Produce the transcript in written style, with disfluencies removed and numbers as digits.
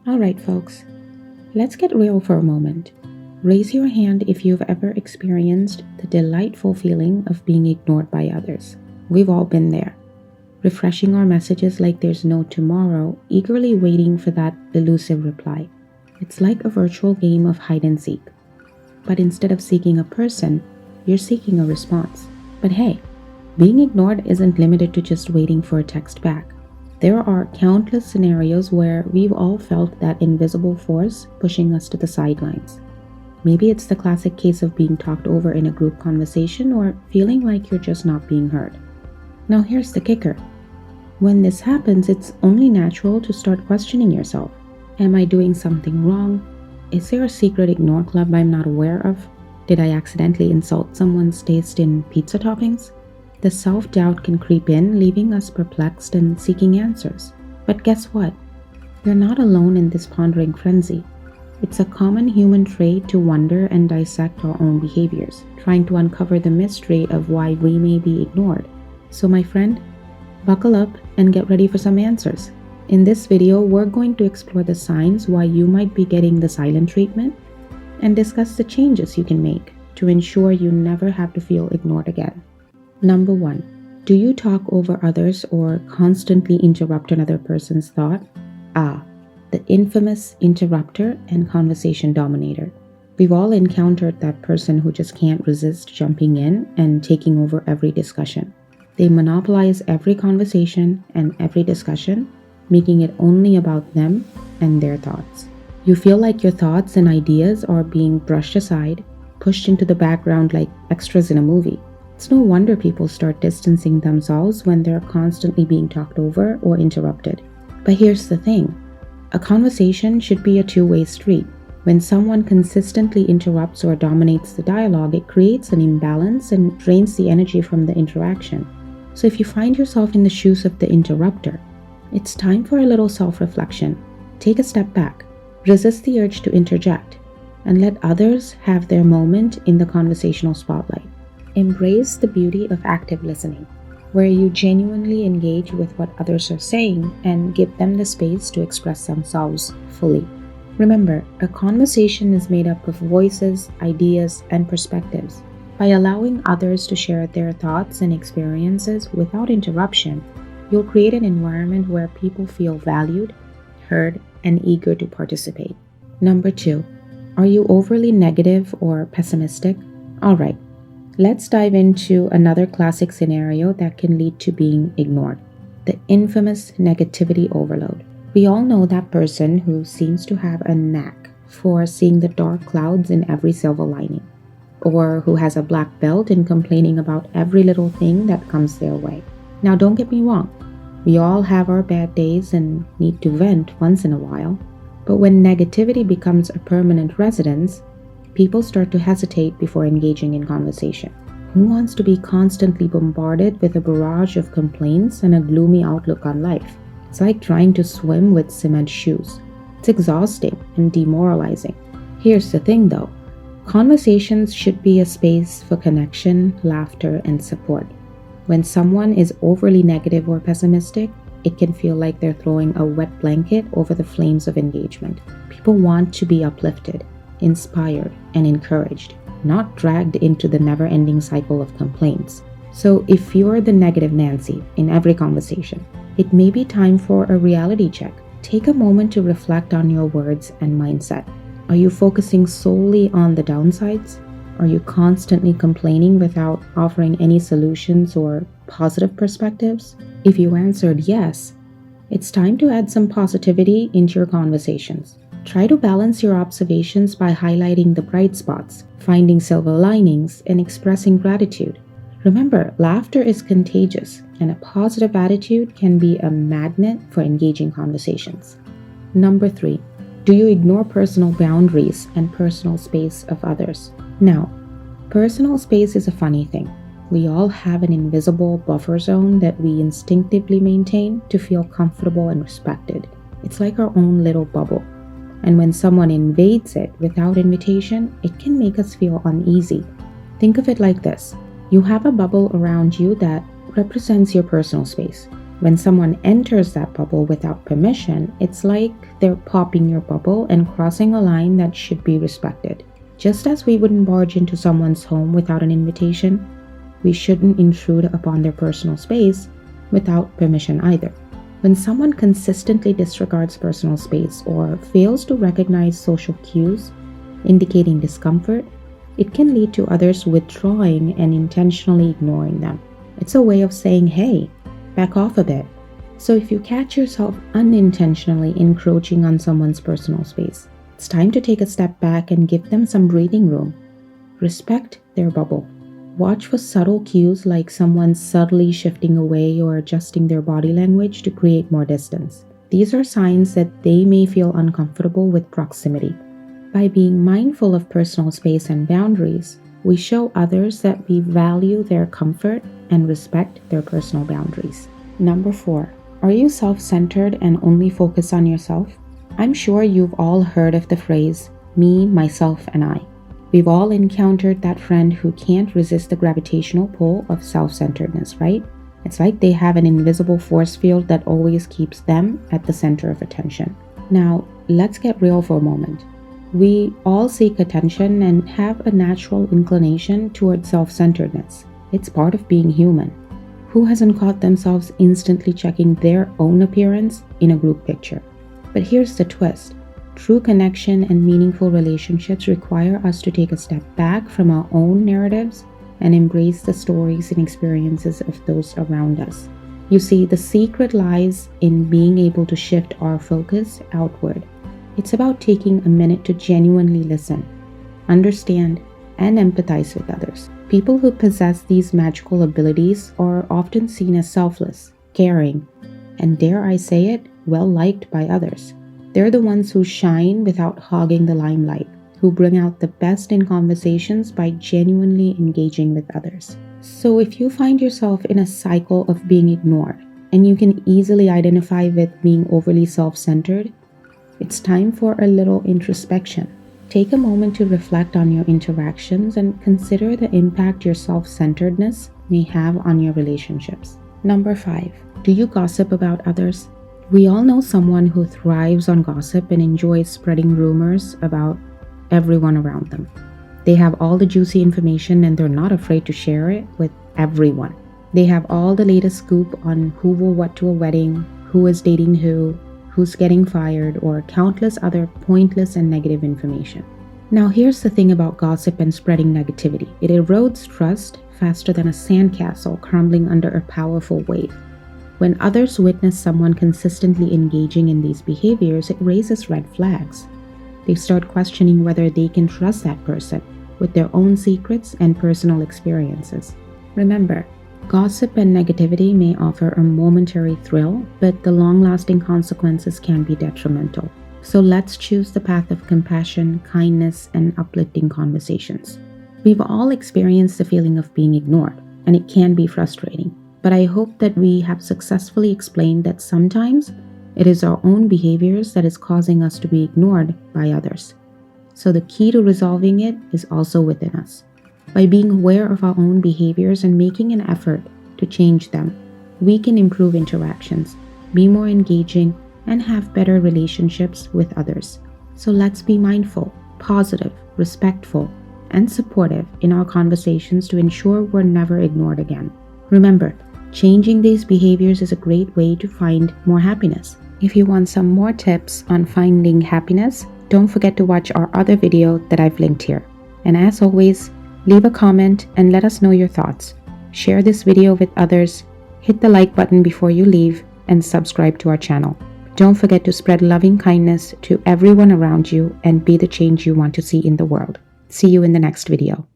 Alright, folks, let's get real for a moment. Raise your hand if you've ever experienced the delightful feeling of being ignored by others. We've all been there, refreshing our messages like there's no tomorrow, eagerly waiting for that elusive reply. It's like a virtual game of hide and seek. But instead of seeking a person, you're seeking a response. But hey, being ignored isn't limited to just waiting for a text back. There are countless scenarios where we've all felt that invisible force pushing us to the sidelines. Maybe it's the classic case of being talked over in a group conversation or feeling like you're just not being heard. Now here's the kicker. When this happens, it's only natural to start questioning yourself. Am I doing something wrong? Is there a secret ignore club I'm not aware of? Did I accidentally insult someone's taste in pizza toppings? The self-doubt can creep in, leaving us perplexed and seeking answers. But guess what? You're not alone in this pondering frenzy. It's a common human trait to wonder and dissect our own behaviors, trying to uncover the mystery of why we may be ignored. So my friend, buckle up and get ready for some answers. In this video, we're going to explore the signs why you might be getting the silent treatment and discuss the changes you can make to ensure you never have to feel ignored again. Number 1. Do you talk over others or constantly interrupt another person's thought? The infamous interrupter and conversation dominator. We've all encountered that person who just can't resist jumping in and taking over every discussion. They monopolize every conversation and every discussion, making it only about them and their thoughts. You feel like your thoughts and ideas are being brushed aside, pushed into the background like extras in a movie. It's no wonder people start distancing themselves when they're constantly being talked over or interrupted. But here's the thing. A conversation should be a two-way street. When someone consistently interrupts or dominates the dialogue, it creates an imbalance and drains the energy from the interaction. So if you find yourself in the shoes of the interrupter, it's time for a little self-reflection. Take a step back, resist the urge to interject, and let others have their moment in the conversational spotlight. Embrace the beauty of active listening, where you genuinely engage with what others are saying and give them the space to express themselves fully. Remember, a conversation is made up of voices, ideas, and perspectives. By allowing others to share their thoughts and experiences without interruption, you'll create an environment where people feel valued, heard, and eager to participate. Number 2, are you overly negative or pessimistic? Alright, let's dive into another classic scenario that can lead to being ignored. The infamous negativity overload. We all know that person who seems to have a knack for seeing the dark clouds in every silver lining, or who has a black belt in complaining about every little thing that comes their way. Now don't get me wrong, we all have our bad days and need to vent once in a while, but when negativity becomes a permanent residence, people start to hesitate before engaging in conversation. Who wants to be constantly bombarded with a barrage of complaints and a gloomy outlook on life? It's like trying to swim with cement shoes. It's exhausting and demoralizing. Here's the thing though. Conversations should be a space for connection, laughter, and support. When someone is overly negative or pessimistic, it can feel like they're throwing a wet blanket over the flames of engagement. People want to be uplifted, inspired, and encouraged, not dragged into the never-ending cycle of complaints. So if you're the negative Nancy in every conversation, it may be time for a reality check. Take a moment to reflect on your words and mindset. Are you focusing solely on the downsides? Are you constantly complaining without offering any solutions or positive perspectives? If you answered yes, it's time to add some positivity into your conversations. Try to balance your observations by highlighting the bright spots, finding silver linings, and expressing gratitude. Remember, laughter is contagious, and a positive attitude can be a magnet for engaging conversations. Number 3, do you ignore personal boundaries and personal space of others? Now, personal space is a funny thing. We all have an invisible buffer zone that we instinctively maintain to feel comfortable and respected. It's like our own little bubble. And when someone invades it without invitation, it can make us feel uneasy. Think of it like this. You have a bubble around you that represents your personal space. When someone enters that bubble without permission, it's like they're popping your bubble and crossing a line that should be respected. Just as we wouldn't barge into someone's home without an invitation, we shouldn't intrude upon their personal space without permission either. When someone consistently disregards personal space or fails to recognize social cues indicating discomfort, it can lead to others withdrawing and intentionally ignoring them. It's a way of saying, hey, back off a bit. So if you catch yourself unintentionally encroaching on someone's personal space, it's time to take a step back and give them some breathing room. Respect their bubble. Watch for subtle cues like someone subtly shifting away or adjusting their body language to create more distance. These are signs that they may feel uncomfortable with proximity. By being mindful of personal space and boundaries, we show others that we value their comfort and respect their personal boundaries. Number 4. Are you self-centered and only focus on yourself? I'm sure you've all heard of the phrase, me, myself, and I. We've all encountered that friend who can't resist the gravitational pull of self-centeredness, right? It's like they have an invisible force field that always keeps them at the center of attention. Now, let's get real for a moment. We all seek attention and have a natural inclination towards self-centeredness. It's part of being human. Who hasn't caught themselves instantly checking their own appearance in a group picture? But here's the twist. True connection and meaningful relationships require us to take a step back from our own narratives and embrace the stories and experiences of those around us. You see, the secret lies in being able to shift our focus outward. It's about taking a minute to genuinely listen, understand, and empathize with others. People who possess these magical abilities are often seen as selfless, caring, and dare I say it, well-liked by others. They're the ones who shine without hogging the limelight, who bring out the best in conversations by genuinely engaging with others. So if you find yourself in a cycle of being ignored, and you can easily identify with being overly self-centered, it's time for a little introspection. Take a moment to reflect on your interactions and consider the impact your self-centeredness may have on your relationships. Number 5. Do you gossip about others? We all know someone who thrives on gossip and enjoys spreading rumors about everyone around them. They have all the juicy information and they're not afraid to share it with everyone. They have all the latest scoop on who wore what to a wedding, who is dating who's getting fired, or countless other pointless and negative information. Now here's the thing about gossip and spreading negativity. It erodes trust faster than a sandcastle crumbling under a powerful wave. When others witness someone consistently engaging in these behaviors, it raises red flags. They start questioning whether they can trust that person with their own secrets and personal experiences. Remember, gossip and negativity may offer a momentary thrill, but the long-lasting consequences can be detrimental. So let's choose the path of compassion, kindness, and uplifting conversations. We've all experienced the feeling of being ignored, and it can be frustrating. But I hope that we have successfully explained that sometimes it is our own behaviors that is causing us to be ignored by others. So the key to resolving it is also within us. By being aware of our own behaviors and making an effort to change them, we can improve interactions, be more engaging, and have better relationships with others. So let's be mindful, positive, respectful, and supportive in our conversations to ensure we're never ignored again. Remember, changing these behaviors is a great way to find more happiness. If you want some more tips on finding happiness, don't forget to watch our other video that I've linked here. And as always, leave a comment and let us know your thoughts. Share this video with others, hit the like button before you leave, and subscribe to our channel. Don't forget to spread loving kindness to everyone around you and be the change you want to see in the world. See you in the next video.